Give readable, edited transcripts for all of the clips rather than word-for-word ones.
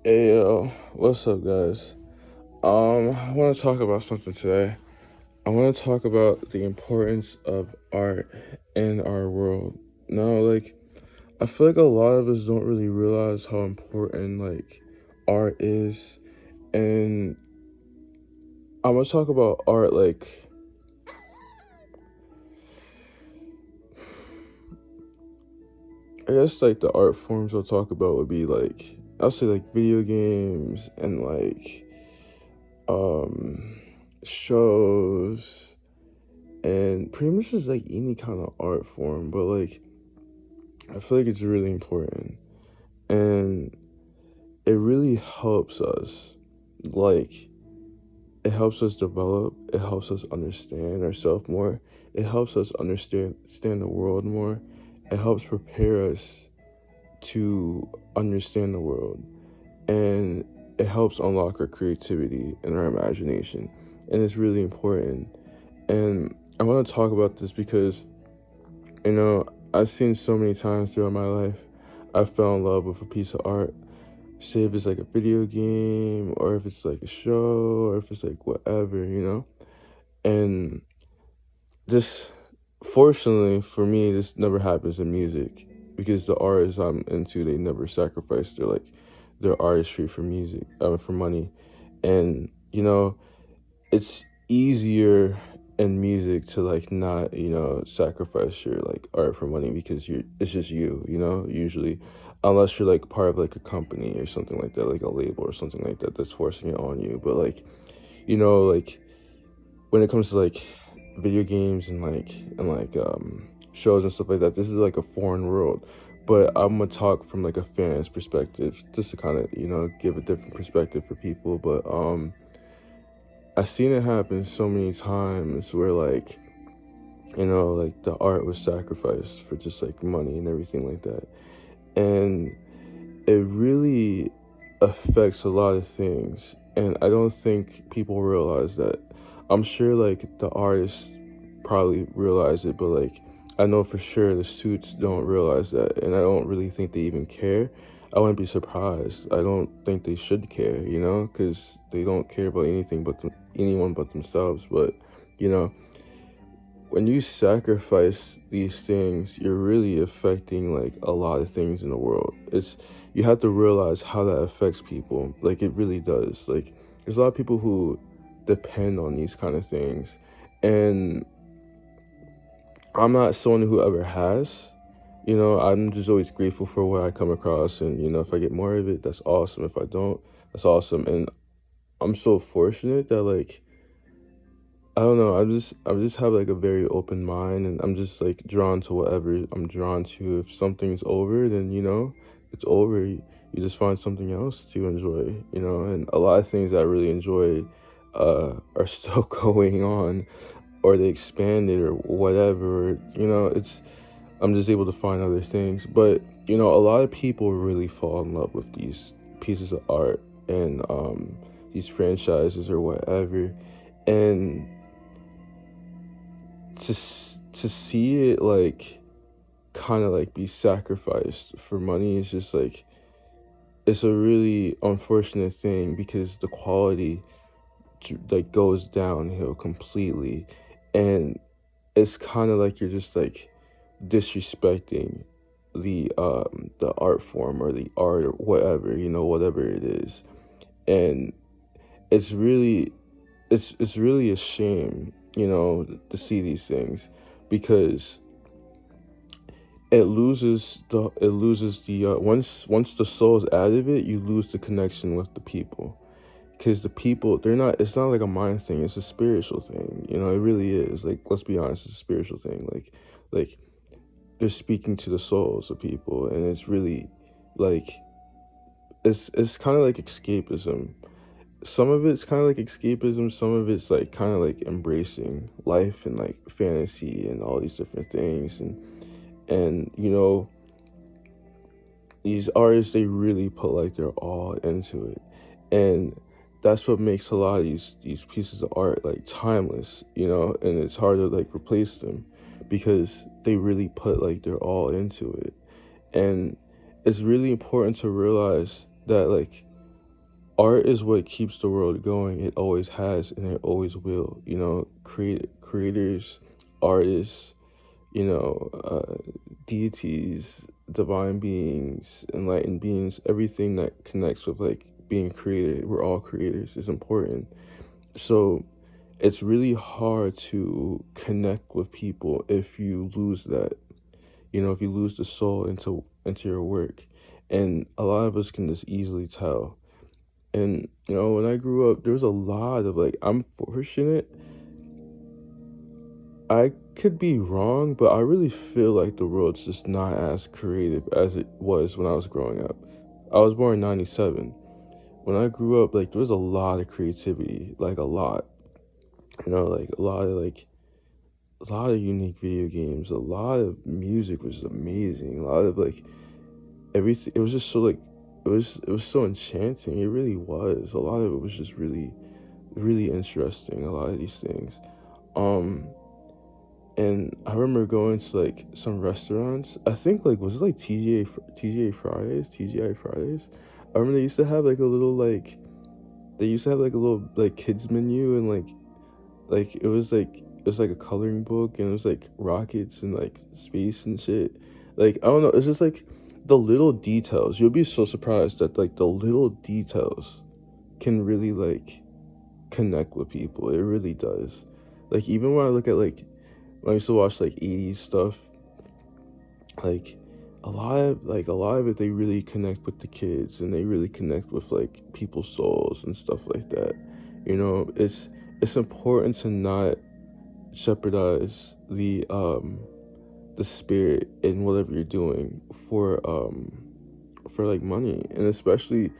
Hey yo, what's up, guys? I want to talk about something today. I want to talk about the importance of art in our world. Now, I feel like a lot of us don't really realize how important art is, and I'm gonna talk about art I guess the art forms I'll talk about would be I'll say video games and um shows and pretty much just any kind of art form, but I feel like it's really important and it really helps us. Like it helps us develop, it helps us understand ourselves more, it helps us understand the world more, it helps prepare us to understand the world, and it helps unlock our creativity and our imagination, and it's really important. And I want to talk about this because You know, I've seen so many times throughout my life, I fell in love with a piece of art. Say if it's a video game, or if it's a show, or if it's whatever. And this, fortunately for me, this never happens in music because the artists I'm into, they never sacrifice their artistry for music, for money. And, it's easier in music to not sacrifice your art for money because it's just usually, unless you're part of a company or something like that, like a label or something like that that's forcing it on you. But you know like when it comes to video games and shows and stuff like that, this is a foreign world. But I'm gonna talk from a fan's perspective, just to kind of give a different perspective for people. But I've seen it happen so many times where the art was sacrificed for just money and everything like that. And it really affects a lot of things. And I don't think people realize that. I'm sure the artists probably realize it, but I know for sure the suits don't realize that, and I don't really think they even care. I wouldn't be surprised. I don't think they should care, because they don't care about anything anyone but themselves. But you know, when you sacrifice these things, you're really affecting a lot of things in the world. You have to realize how that affects people. It really does. There's a lot of people who depend on these kind of things, and I'm not someone who ever has. I'm just always grateful for what I come across, and if I get more of it, that's awesome. If I don't, that's awesome. And I'm so fortunate that I don't know, I'm just have a very open mind, and I'm just drawn to whatever I'm drawn to. If something's over, then it's over. You just find something else to enjoy, and a lot of things that I really enjoy are still going on, or they expanded or whatever. It's I'm just able to find other things. But a lot of people really fall in love with these pieces of art and these franchises or whatever, and to see it kind of be sacrificed for money is just it's a really unfortunate thing because the quality goes downhill completely, and it's kind of you're just disrespecting the art form or the art or whatever, whatever it is. And it's really it's really a shame, to see these things, because it loses the once the soul is out of it, you lose the connection with the people, because the people, they're not it's not like a mind thing, it's a spiritual thing. It really is. Let's be honest, it's a spiritual thing. Like they're speaking to the souls of people, and it's really like it's kind of like escapism. Some of it's kind of like escapism, some of it's kind of embracing life and fantasy and all these different things. And these artists, they really put their all into it, and that's what makes a lot of these pieces of art timeless, and it's hard to replace them because they really put their all into it. And it's really important to realize that art is what keeps the world going. It always has and it always will. Creators, artists, deities, divine beings, enlightened beings, everything that connects with like being created. We're all creators is important. So it's really hard to connect with people if you lose that. If you lose the soul into your work. And a lot of us can just easily tell. And when I grew up, there was a lot of like, I'm fortunate. I could be wrong, but I really feel like the world's just not as creative as it was when I was growing up. I was born in 97. When I grew up, like there was a lot of creativity, like a lot. Like a lot of unique video games, a lot of music was amazing, a lot of like everything. It was just so like it was so enchanting. It really was. A lot of it was just really really interesting. A lot of these things. Um and I remember going to like some restaurants. I think like was it like TGA Fridays, TGI Fridays. I remember they used to have like a little like they used to have like a little like kids menu, and like it was like a coloring book, and it was like rockets and like space and shit. Like I don't know, it's just like the little details. You'll be so surprised that like the little details can really like connect with people. It really does. Like even when I look at like when I used to watch like 80s stuff, like a lot of it they really connect with the kids, and they really connect with like people's souls and stuff like that. It's important to not jeopardize the spirit in whatever you're doing for like money. And especially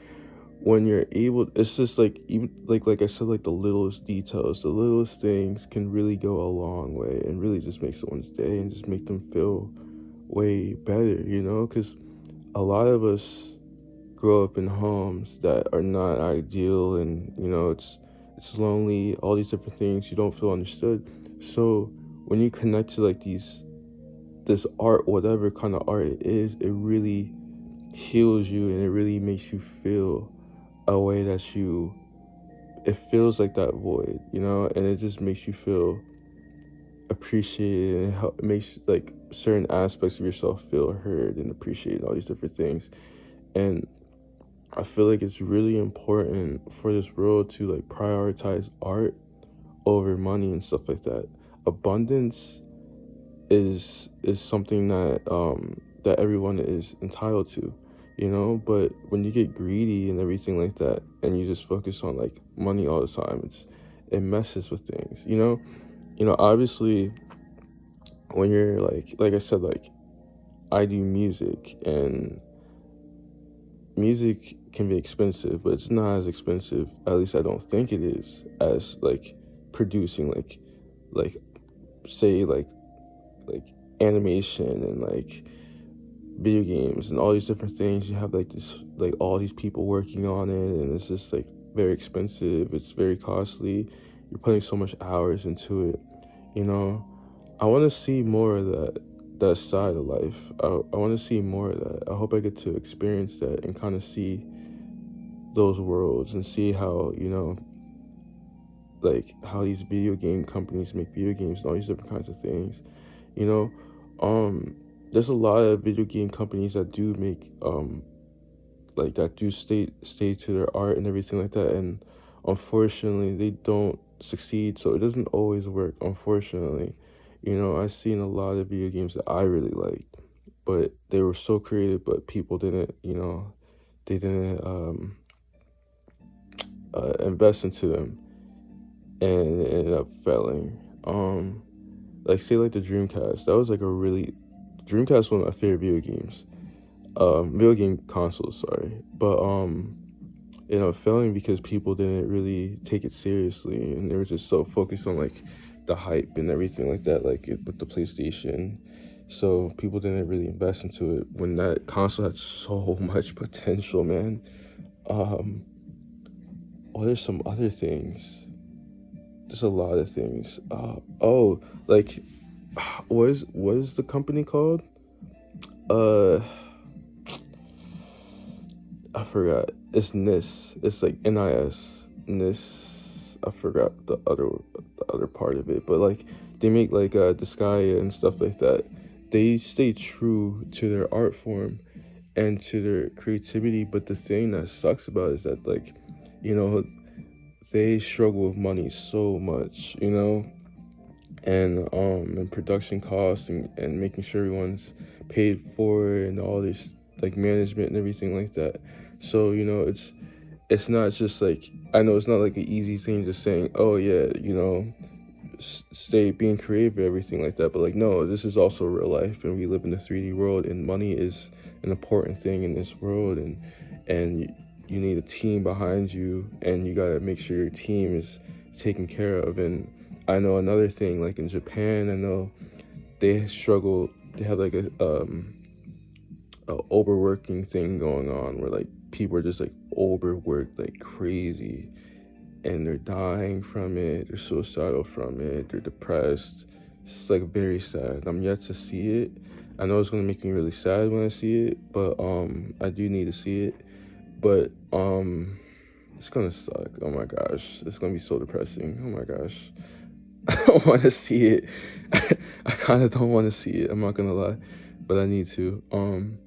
when you're able, it's just like even like I said, like the littlest details, the littlest things can really go a long way and really just make someone's day and just make them feel way better, because a lot of us grow up in homes that are not ideal, and it's lonely, all these different things. You don't feel understood. So when you connect to like this art, whatever kind of art it is, it really heals you, and it really makes you feel a way that it feels like that void, and it just makes you feel appreciated, and it makes like certain aspects of yourself feel heard and appreciated, all these different things. And I feel like it's really important for this world to like prioritize art over money and stuff like that. Abundance is something that everyone is entitled to, but when you get greedy and everything like that, and you just focus on like money all the time, it messes with things. Obviously when you're like I said, like I do music, and music can be expensive, but it's not as expensive, at least I don't think it is, as like producing like say like animation and like video games and all these different things. You have like this like all these people working on it, and it's just like very expensive, it's very costly. You're putting so much hours into it. I want to see more of that side of life. I want to see more of that. I hope I get to experience that and kind of see those worlds and see how like how these video game companies make video games and all these different kinds of things. you know there's a lot of video game companies that do make like that do stay to their art and everything like that, and unfortunately they don't succeed, so it doesn't always work, unfortunately. I've seen a lot of video games that I really liked, but they were so creative, but people didn't they didn't invest into them, and it ended up failing. Like say like the Dreamcast, that was like a really Dreamcast was one of my favorite video games, video game consoles, sorry. But failing because people didn't really take it seriously, and they were just so focused on like the hype and everything like that, like with the PlayStation. So people didn't really invest into it when that console had so much potential, man. Um, what are some other things? There's a lot of things. Oh, like what is the company called? Uh, I forgot. It's NIS. It's like NIS. NIS. I forgot the other part of it, but like they make like Disgaea and stuff like that. They stay true to their art form and to their creativity, but the thing that sucks about it is that like, you know, they struggle with money so much, and production costs and making sure everyone's paid for it and all this like management and everything like that. So it's not just like, I know it's not like an easy thing just saying, oh yeah, stay being creative and everything like that, but like no, this is also real life and we live in a 3D world and money is an important thing in this world, and you need a team behind you and you got to make sure your team is taken care of. And I know another thing, like in Japan, I know they struggle, they have like a overworking thing going on where like people are just like overworked like crazy and they're dying from it, they're suicidal from it, they're depressed. It's like very sad. I'm yet to see it. I know it's gonna make me really sad when I see it, but I do need to see it. But it's gonna suck. Oh my gosh. It's gonna be so depressing. Oh my gosh. I don't wanna see it. I kinda don't wanna see it, I'm not gonna lie. But I need to. And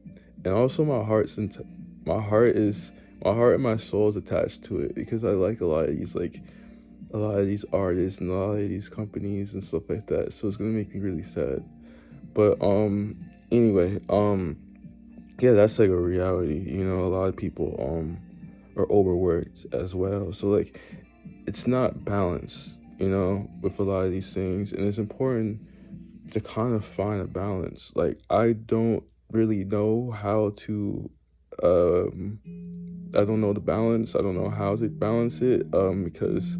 also my heart is my heart and my soul is attached to it because I like a lot of these artists and a lot of these companies and stuff like that. So it's gonna make me really sad. But anyway, yeah, that's like a reality. A lot of people are overworked as well. So like it's not balanced, with a lot of these things. And it's important to kind of find a balance. Like I don't really know how to um I don't know the balance. I don't know how to balance it because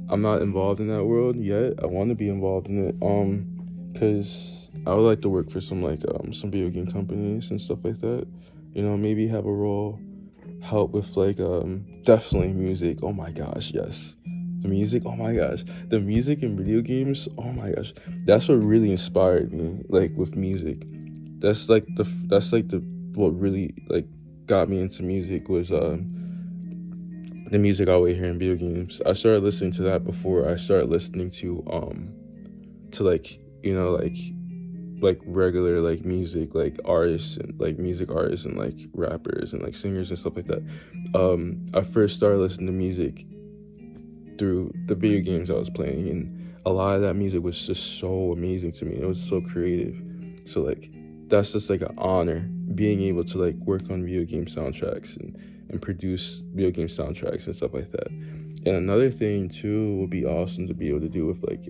I'm not involved in that world yet. I want to be involved in it because I would like to work for some video game companies and stuff like that. Maybe have a role, help with like definitely music. Oh my gosh, yes. The music, oh my gosh. The music in video games, oh my gosh. That's what really inspired me, like with music. That's like the what really like got me into music was the music I would hear in video games. I started listening to that before I started listening to like like regular like music, like artists and like music artists and like rappers and like singers and stuff like that. I first started listening to music through the video games I was playing, and a lot of that music was just so amazing to me. It was so creative. So like that's just like an honor being able to like work on video game soundtracks and produce video game soundtracks and stuff like that. And another thing too would be awesome to be able to do with like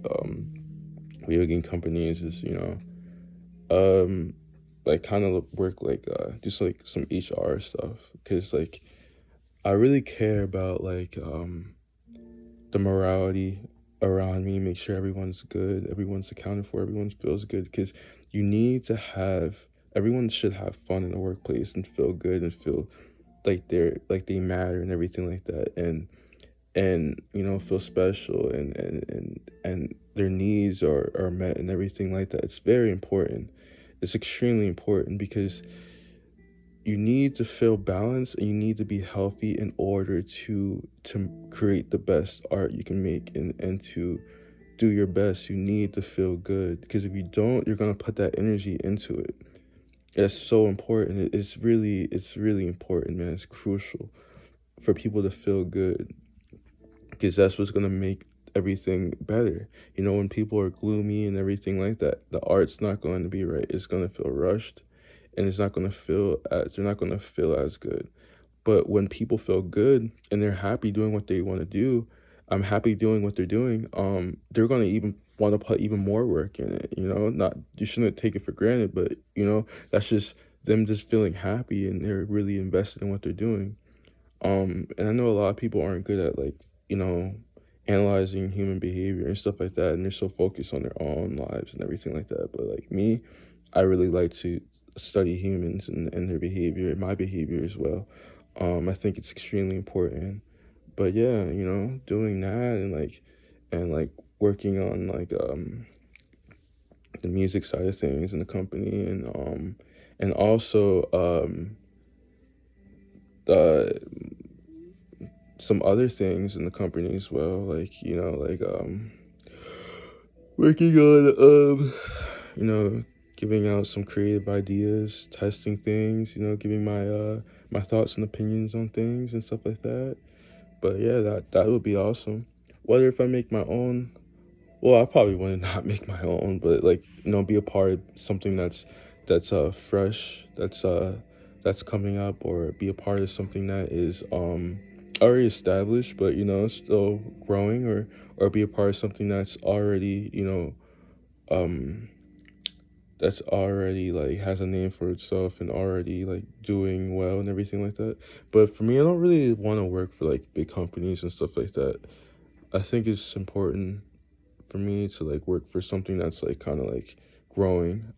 video game companies is um like kind of work like just like some HR stuff, because like I really care about like the morality around me, make sure everyone's good, everyone's accounted for, everyone feels good, because you need to have everyone should have fun in the workplace and feel good and feel like they matter and everything like that, and feel special and their needs are met and everything like that. It's very important. It's extremely important because you need to feel balanced and you need to be healthy in order to create the best art you can make, and to do your best. You need to feel good, because if you don't, you're going to put that energy into it. It's so important. It's really important, man. It's crucial for people to feel good, because that's what's going to make everything better. When people are gloomy and everything like that, the art's not going to be right. It's going to feel rushed, and it's not going to feel as they're not going to feel as good. But when people feel good and they're happy doing what they want to do, I'm happy doing what they're doing. They're gonna even want to put even more work in it. Not, you shouldn't take it for granted, but that's just them just feeling happy and they're really invested in what they're doing. And I know a lot of people aren't good at like you know analyzing human behavior and stuff like that, and they're so focused on their own lives and everything like that. But like me, I really like to study humans and their behavior and my behavior as well. I think it's extremely important. But yeah, doing that and working on the music side of things in the company, and also uh, some other things in the company as well, like working on giving out some creative ideas, testing things, giving my thoughts and opinions on things and stuff like that. But yeah, that would be awesome. Whether if I make my own, well, I probably would not make my own, but like, be a part of something that's fresh, that's coming up, or be a part of something that is already established, but still growing, or be a part of something that's already, um that's already like has a name for itself and already like doing well and everything like that. But for me, I don't really want to work for like big companies and stuff like that. I think it's important for me to like work for something that's like kind of like growing.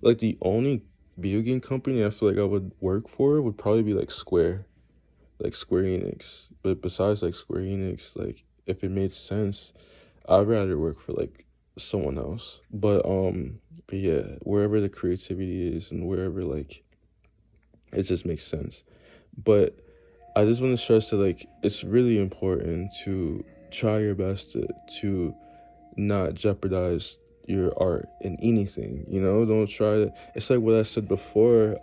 Like the only video game company I feel like I would work for would probably be like Square Enix. But besides like Square Enix, like if it made sense, I'd rather work for like someone else. But yeah, wherever the creativity is and wherever like it just makes sense. But I just want to stress that like it's really important to try your best to not jeopardize your art in anything. Don't try to. It's like what I said before.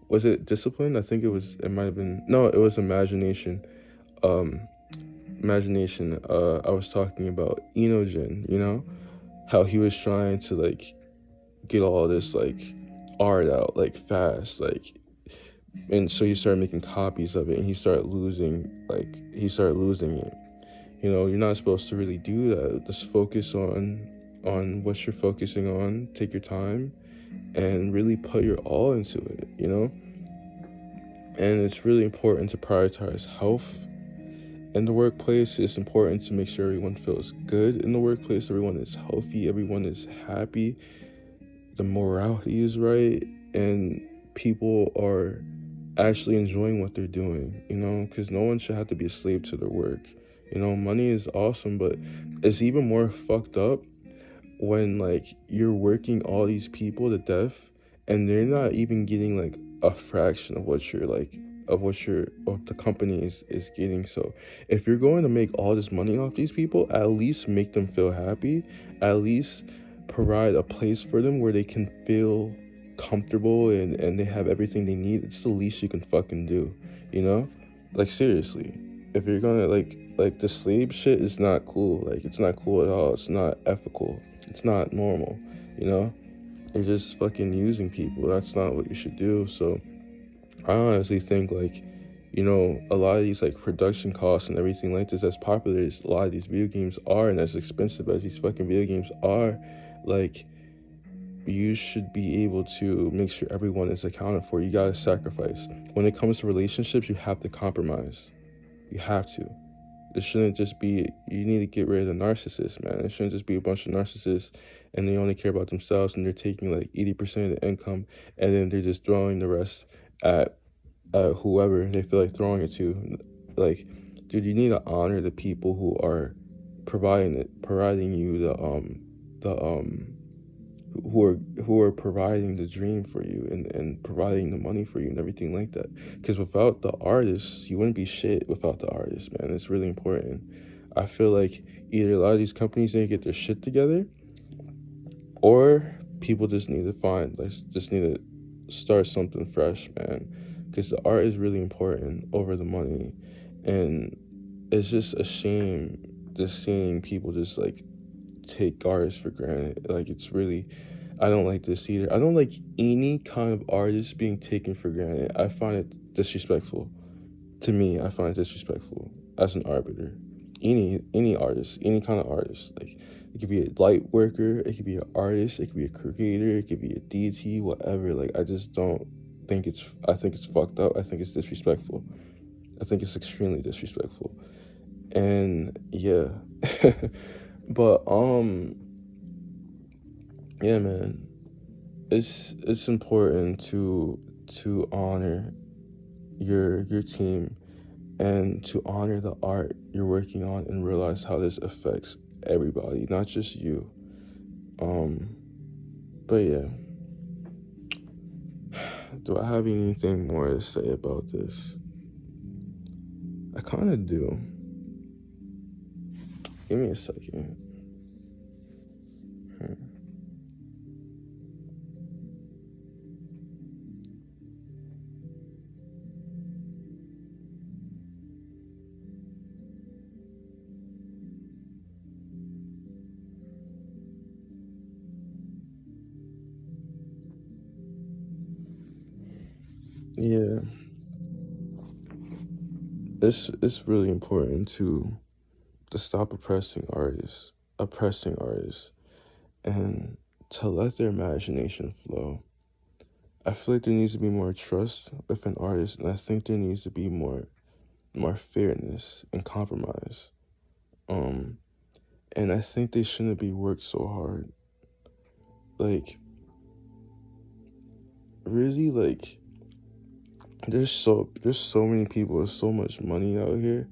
Was it discipline? I think it might have been, no, it was imagination. um Imagination. I was talking about Enogen, how he was trying to like get all this like art out like fast, like, and so he started making copies of it, and he started losing it. You're not supposed to really do that. Just focus on what you're focusing on. Take your time and really put your all into it, and it's really important to prioritize health in the workplace. It's important to make sure everyone feels good in the workplace, everyone is healthy, everyone is happy, the morality is right, and people are actually enjoying what they're doing, because no one should have to be a slave to their work. Money is awesome, but it's even more fucked up when like you're working all these people to death and they're not even getting like a fraction of what the company is getting. So if you're going to make all this money off these people, at least make them feel happy. At least provide a place for them where they can feel comfortable and they have everything they need. It's the least you can fucking do, like seriously. If you're gonna like the slave shit is not cool. Like it's not cool at all. It's not ethical. It's not normal, you know? You're just fucking using people. That's not what you should do. So I honestly think like, a lot of these like production costs and everything like this, as popular as a lot of these video games are and as expensive as these fucking video games are, like you should be able to make sure everyone is accounted for. You gotta sacrifice. When it comes to relationships, you have to compromise. You have to. It shouldn't just be, you need to get rid of the narcissists, man. It shouldn't just be a bunch of narcissists and they only care about themselves and they're taking like 80% of the income and then they're just throwing the rest at whoever they feel like throwing it to. Like, dude, you need to honor the people who are providing you the who are providing the dream for you and providing the money for you and everything like that. Because without the artists, you wouldn't be shit without the artists, man. It's really important. I feel like either a lot of these companies need to get their shit together, or people just need to start something fresh, man. Because the art is really important over the money, and it's just a shame just seeing people just like take artists for granted. Like it's really, I don't like this either. I don't like any kind of artist being taken for granted. I find it disrespectful. To me, I find it disrespectful as an arbiter. Any artist, any kind of artist, like it could be a light worker, it could be an artist, it could be a creator, it could be a deity, whatever. Like I just don't think I think it's fucked up. I think it's disrespectful. I think it's extremely disrespectful. And yeah. But yeah, man. It's important to honor your team and to honor the art you're working on and realize how this affects everybody, not just you. But yeah. Do I have anything more to say about this? I kind of do. Give me a second. Yeah, it's really important to stop oppressing artists, and to let their imagination flow. I feel like there needs to be more trust with an artist, and I think there needs to be more fairness and compromise. Um, and I think they shouldn't be worked so hard. Like, really, like, there's so many people with so much money out here.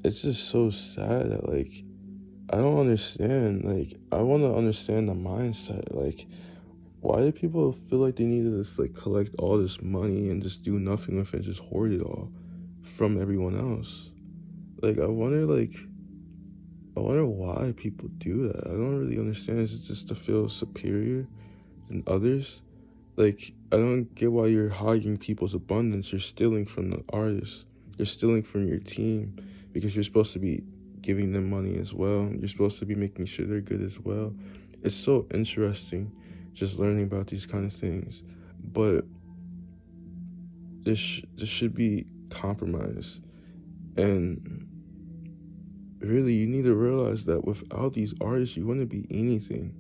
It's just so sad that, like, I don't understand. Like, I want to understand the mindset. Like, why do people feel like they need to just like collect all this money and just do nothing with it, just hoard it all from everyone else? Like, I wonder why people do that. I don't really understand. Is it just to feel superior than others? Like, I don't get why you're hogging people's abundance. You're stealing from the artists. You're stealing from your team because you're supposed to be giving them money as well. You're supposed to be making sure they're good as well. It's so interesting just learning about these kind of things. But this should be compromise. And really, you need to realize that without these artists, you wouldn't be anything.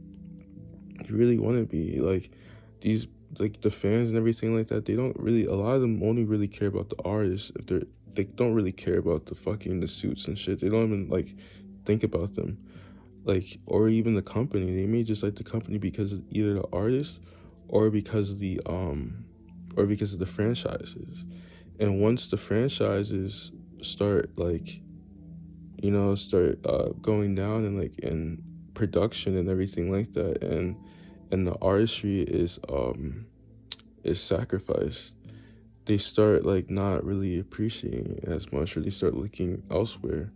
You really want to be like these, like the fans and everything like that. They don't really, a lot of them only really care about the artists. If they don't really care about the suits and shit. They don't even like think about them, like, or even the company. They may just like the company because of either the artist or because of the franchises. And once the franchises start like, start going down and like in production and everything like that, and the artistry is sacrificed, they start like not really appreciating it as much, or they start looking elsewhere.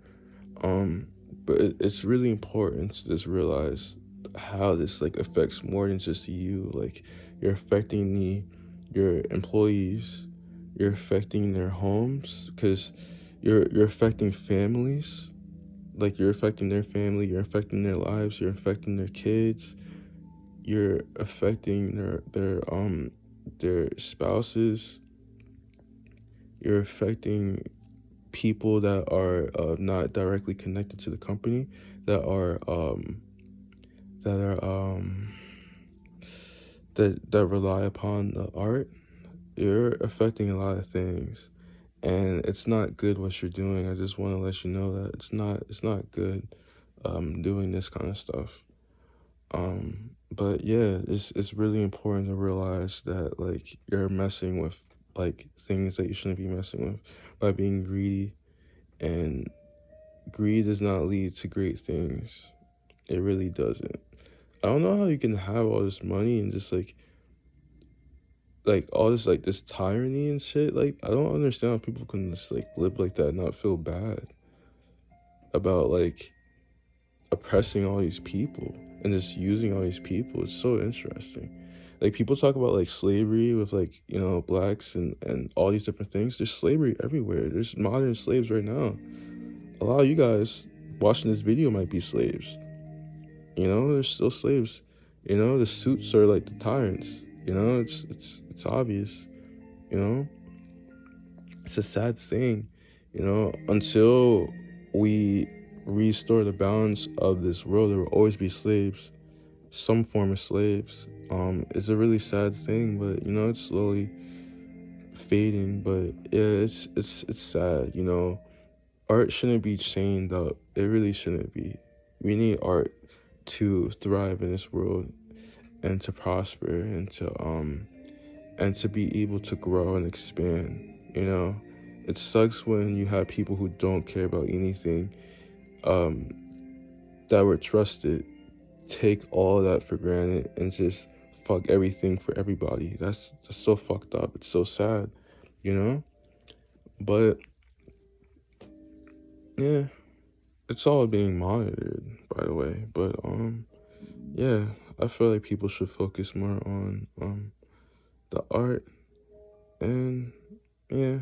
um but it's really important to just realize how this like affects more than just you. Like, you're affecting your employees, you're affecting their homes, because you're affecting families. Like, you're affecting their family, you're affecting their lives, you're affecting their kids, you're affecting their spouses, you're affecting people that are not directly connected to the company, that are that are that rely upon the art. You're affecting a lot of things, and it's not good what you're doing. I just want to let you know that it's not good doing this kind of stuff. But yeah, it's really important to realize that like you're messing with like things that you shouldn't be messing with by being greedy, and greed does not lead to great things. It really doesn't. I don't know how you can have all this money and just like all this like this tyranny and shit. Like, I don't understand how people can just like live like that and not feel bad about like oppressing all these people and just using all these people. It's so interesting. Like, people talk about like slavery with like, blacks and all these different things. There's slavery everywhere. There's modern slaves right now. A lot of you guys watching this video might be slaves. There's still slaves. The suits are like the tyrants. It's obvious. You know, it's a sad thing. Until we restore the balance of this world, there will always be slaves, some form of slaves. It's a really sad thing, but it's slowly fading. But yeah, it's sad. Art shouldn't be chained up. It really shouldn't be. We need art to thrive in this world, and to prosper, and to be able to grow and expand. It sucks when you have people who don't care about anything, that were trusted, take all that for granted and just fuck everything for everybody. That's so fucked up. It's so sad, you know? But yeah, it's all being monitored, by the way. But yeah, I feel like people should focus more on the art, and yeah.